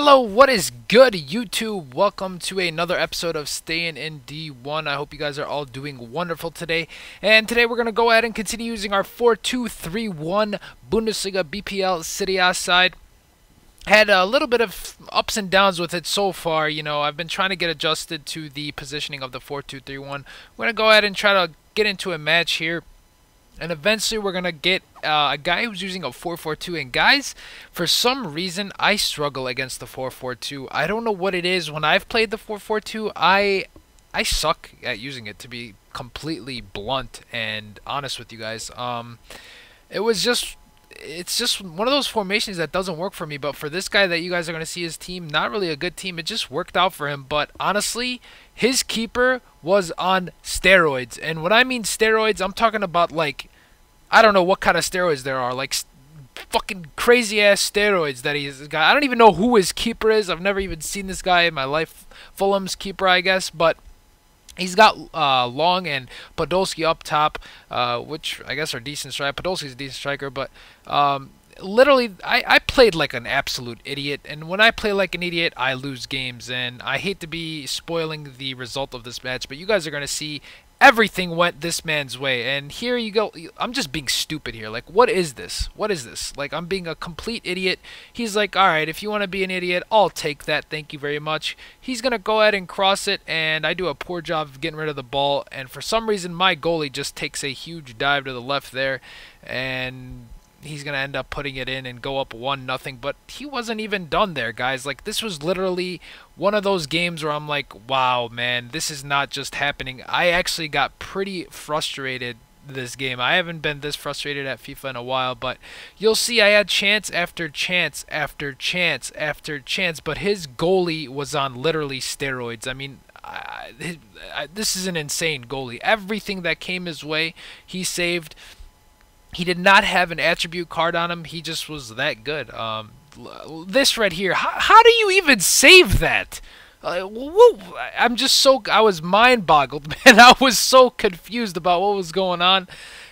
Hello, what is good, YouTube? Welcome to another episode of Stayin in D1. I hope you guys are all doing wonderful today. And today we're going to go ahead and continue using our 4-2-3-1 Bundesliga BPL Serie A side. Had a little bit of ups and downs with it so far. You know, I've been trying to get adjusted to the positioning of the 4-2-3-1. We're going to go ahead and try to get into a match here. And eventually we're going to get a guy who's using a 4-4-2. And guys, for some reason, I struggle against the 4-4-2. I don't know what it is. When I've played the 4-4-2, I suck at using it, to be completely blunt and honest with you guys. It's just one of those formations that doesn't work for me. But for this guy that you guys are going to see, his team, not really a good team. It just worked out for him. But honestly, his keeper was on steroids. And when I mean steroids, I'm talking about, like, I don't know what kind of steroids there are. Like, fucking crazy-ass steroids that he's got. I don't even know who his keeper is. I've never even seen this guy in my life. Fulham's keeper, I guess. But he's got Long and Podolski up top, which I guess are decent strikers. Podolski's a decent striker, but literally, I played like an absolute idiot. And when I play like an idiot, I lose games. And I hate to be spoiling the result of this match, but you guys are going to see everything went this man's way. And here you go. I'm just being stupid here. Like, what is this? What is this? Like, I'm being a complete idiot. He's like, all right, if you want to be an idiot, I'll take that. Thank you very much. He's going to go ahead and cross it, and I do a poor job of getting rid of the ball. And for some reason, my goalie just takes a huge dive to the left there, and he's going to end up putting it in and go up 1-0. But he wasn't even done there, guys. Like, this was literally one of those games where I'm like, wow, man, this is not just happening. I actually got pretty frustrated this game. I haven't been this frustrated at FIFA in a while, but you'll see I had chance after chance after chance after chance, but his goalie was on literally steroids. I mean, this is an insane goalie. Everything that came his way, he saved. He did not have an attribute card on him. He just was that good. This right here, how do you even save that? I'm just so, I was mind boggled, man. I was so confused about what was going on.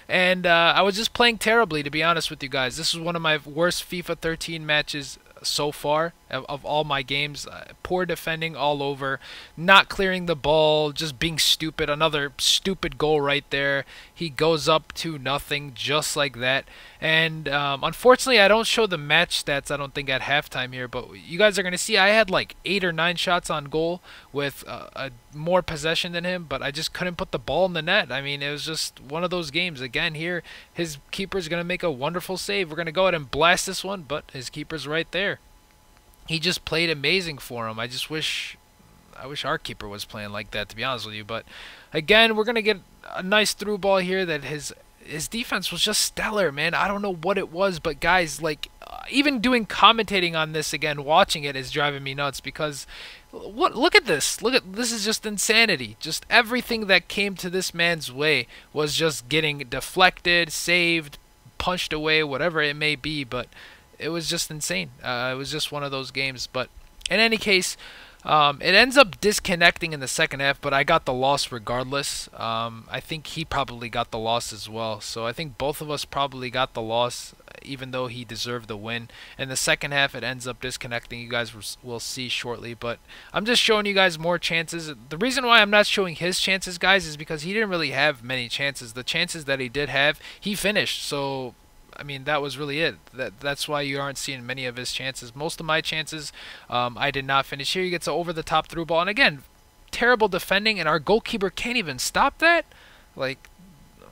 And I was just playing terribly, to be honest with you guys. This is one of my worst FIFA 13 matches so far of all my games. Poor defending all over, not clearing the ball, just being stupid. Another stupid goal right there. He goes up 2-0 just like that. And unfortunately, I don't show the match stats, I don't think, at halftime here, but you guys are going to see I had like 8 or 9 shots on goal with more possession than him, but I just couldn't put the ball in the net. I mean, it was just one of those games. Again, here, his keeper's going to make a wonderful save. We're going to go ahead and blast this one, but his keeper's right there. He just played amazing for him. I wish our keeper was playing like that, to be honest with you. But again, we're gonna get a nice through ball here. That his defense was just stellar, man. I don't know what it was, but guys, like, even doing commentating on this again, watching it is driving me nuts because look at this. This is just insanity. Just everything that came to this man's way was just getting deflected, saved, punched away, whatever it may be, but it was just insane. It was just one of those games. But in any case, it ends up disconnecting in the second half, but I got the loss regardless. I think he probably got the loss as well. So I think both of us probably got the loss, even though he deserved the win. In the second half, it ends up disconnecting. You guys will see shortly. But I'm just showing you guys more chances. The reason why I'm not showing his chances, guys, is because he didn't really have many chances. The chances that he did have, he finished. So I mean, that was really it. That's why you aren't seeing many of his chances. Most of my chances, I did not finish. Here he gets an over-the-top through ball. And again, terrible defending, and our goalkeeper can't even stop that? Like,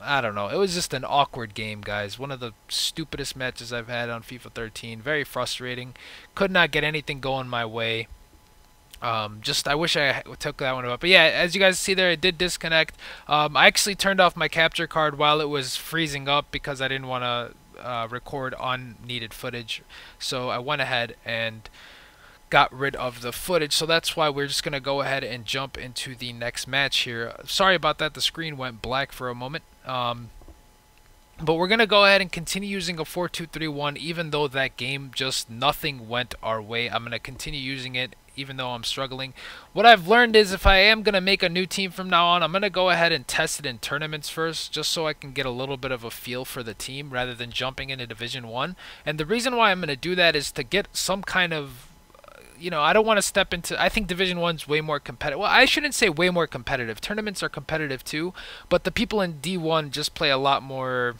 I don't know. It was just an awkward game, guys. One of the stupidest matches I've had on FIFA 13. Very frustrating. Could not get anything going my way. I wish I took that one up. But yeah, as you guys see there, it did disconnect. I actually turned off my capture card while it was freezing up because I didn't want to record unneeded footage. So I went ahead and got rid of the footage. So that's why we're just going to go ahead and jump into the next match here. Sorry about that. The screen went black for a moment. But we're going to go ahead and continue using a 4-2-3-1 even though that game just nothing went our way. I'm going to continue using it even though I'm struggling. What I've learned is if I am going to make a new team from now on, I'm going to go ahead and test it in tournaments first just so I can get a little bit of a feel for the team rather than jumping into Division 1. And the reason why I'm going to do that is to get some kind of I don't want to step into. I think Division One's way more competitive. Well, I shouldn't say way more competitive. Tournaments are competitive too, but the people in D1 just play a lot more.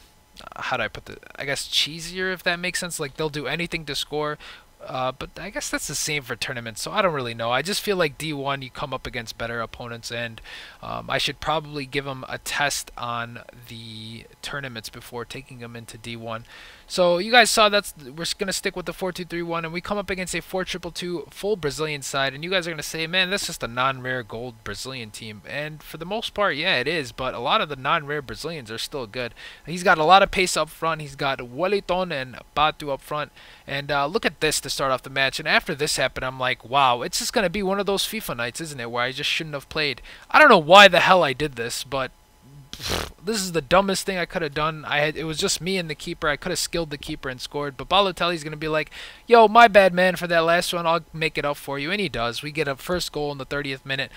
How do I put the? I guess cheesier, if that makes sense. Like they'll do anything to score. But I guess that's the same for tournaments, so I don't really know. I just feel like D1, you come up against better opponents, and I should probably give them a test on the tournaments before taking them into D1. So you guys saw we're going to stick with the 4-2-3-1, and we come up against a 4-2-2-2 full Brazilian side, and you guys are going to say, man, that's just a non-rare gold Brazilian team. And for the most part, yeah, it is, but a lot of the non-rare Brazilians are still good. He's got a lot of pace up front. He's got Wellington and Batu up front. And look at this to start off the match. And after this happened, I'm like, wow, it's just going to be one of those FIFA nights, isn't it, where I just shouldn't have played. I don't know why the hell I did this, but this is the dumbest thing I could have done. It was just me and the keeper. I could have skilled the keeper and scored. But Balotelli's going to be like, yo, my bad, man, for that last one. I'll make it up for you. And he does. We get a first goal in the 30th minute.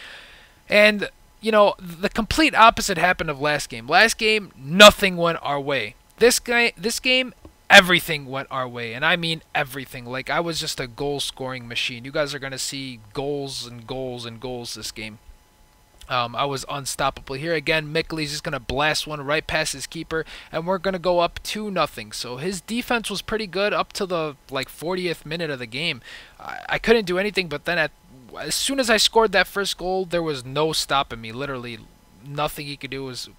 And, the complete opposite happened of last game. Last game, nothing went our way. This game, everything went our way, and I mean everything. Like, I was just a goal-scoring machine. You guys are going to see goals and goals and goals this game. I was unstoppable. Here again, Mikli's just going to blast one right past his keeper, and we're going to go up 2-0. So his defense was pretty good up to the 40th minute of the game. I couldn't do anything, but then as soon as I scored that first goal, there was no stopping me. Literally nothing he could do was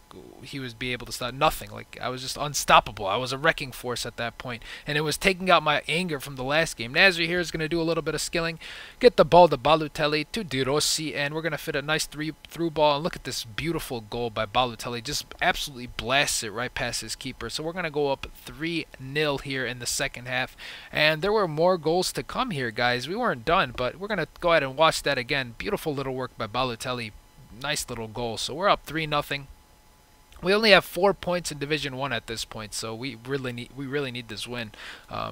be able to stop. Nothing. Like, I was just unstoppable. I was a wrecking force at that point, and it was taking out my anger from the last game. Nasri here is going to do a little bit of skilling, get the ball to Balotelli, to De Rossi, and we're going to fit a nice through ball. And look at this beautiful goal by Balotelli. Just absolutely blasts it right past his keeper. So we're going to go up 3-0 here in the second half, and there were more goals to come here, guys. We weren't done, but we're going to go ahead and watch that again. Beautiful little work by Balotelli. Nice little goal. So we're up 3-0. We only have 4 points in Division 1 at this point, so we really need this win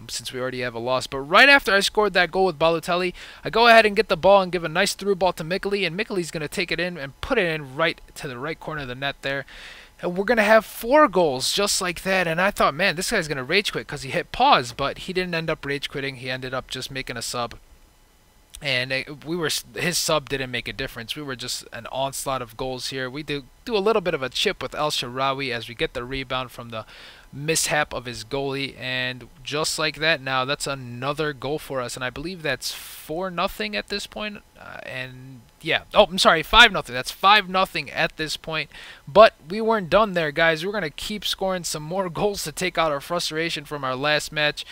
since we already have a loss. But right after I scored that goal with Balotelli, I go ahead and get the ball and give a nice through ball to Mikli, and Mikli's going to take it in and put it in right to the right corner of the net there. And we're going to have 4 goals just like that. And I thought, man, this guy's going to rage quit because he hit pause, but he didn't end up rage quitting. He ended up just making a sub. And his sub didn't make a difference. We were just an onslaught of goals here. We do a little bit of a chip with El Shaarawy as we get the rebound from the mishap of his goalie, and just like that, now that's another goal for us, and I believe that's 4-0 at this point. And yeah, oh, I'm sorry, 5-0. That's 5-0 at this point. But we weren't done there, guys. We're gonna keep scoring some more goals to take out our frustration from our last match.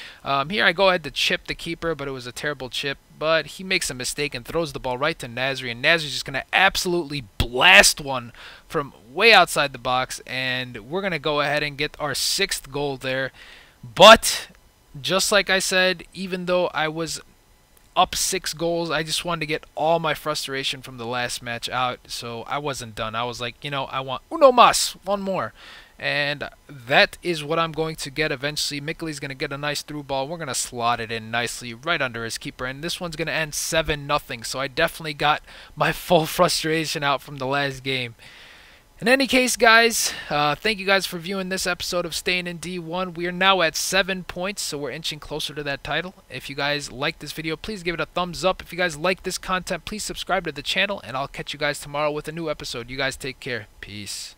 Here I go ahead to chip the keeper, but it was a terrible chip. But he makes a mistake and throws the ball right to Nasri, and Nasri's just gonna absolutely blast one from way outside the box, and we're gonna go ahead and get our 6th goal there. But just like I said, even though I was up 6 goals, I just wanted to get all my frustration from the last match out, so I wasn't done. I was like, I want uno más, one more. And that is what I'm going to get eventually. Mikli's going to get a nice through ball. We're going to slot it in nicely right under his keeper. And this one's going to end 7-0. So I definitely got my full frustration out from the last game. In any case, guys, thank you guys for viewing this episode of Stayin in D1. We are now at 7 points, so we're inching closer to that title. If you guys like this video, please give it a thumbs up. If you guys like this content, please subscribe to the channel. And I'll catch you guys tomorrow with a new episode. You guys take care. Peace.